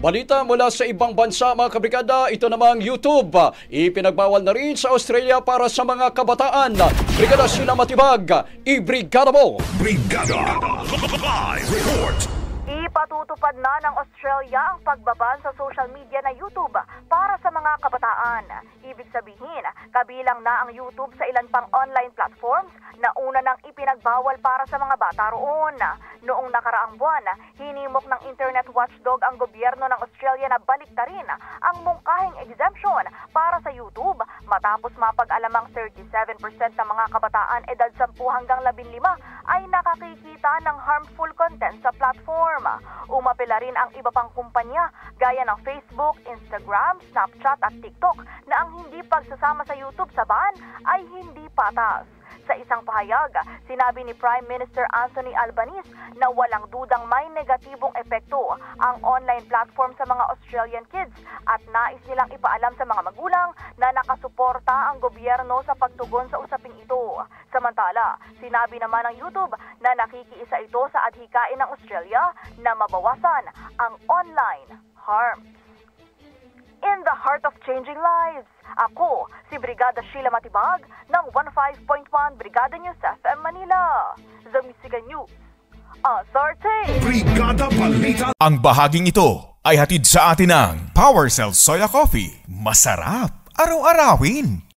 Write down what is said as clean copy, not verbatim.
Balita mula sa ibang bansa mga kabrigada, ito namang YouTube. Ipinagbawal na rin sa Australia para sa mga kabataan. Brigada Sheila Matibag, i-brigada mo! Brigada! Live report! Ipatutupad na ng Australia ang pagbaban sa social media na YouTube para sa mga kabataan. Ibig sabihin, kabilang na ang YouTube sa ilan pang online platforms na una nang ipinagbawal para sa mga bata roon. Noong nakaraang buwan, hinimok ng Internet Watchdog ang gobyerno ng Australia na baliktarin ang mungkahing exemption para sa YouTube matapos mapag-alamang 37% ng mga kabataan edad 10 hanggang 15 ay nakakikita ng harmful content sa platform. Umapela rin ang iba pang kumpanya gaya ng Facebook, Instagram, Snapchat at TikTok na ang hindi pagsasama sa YouTube sa ban ay hindi patas. Sa isang pahayag, sinabi ni Prime Minister Anthony Albanese na walang dudang may negatibong epekto ang online platform sa mga Australian kids at nais nilang ipaalam sa mga magulang na nakasuporta ang gobyerno sa pagtugon sa usaping ito. Samantala, sinabi naman ng YouTube na nakikiisa ito sa adhikain ng Australia na mabawasan ang online harms. In the heart of changing lives, ako si Brigada Sheila Matibag ng 15.1 Brigada News FM Manila. The Musica News. Asarte! Brigada Balita! Ang bahaging ito ay hatid sa atin ng Power Cell Soya Coffee. Masarap araw-arawin.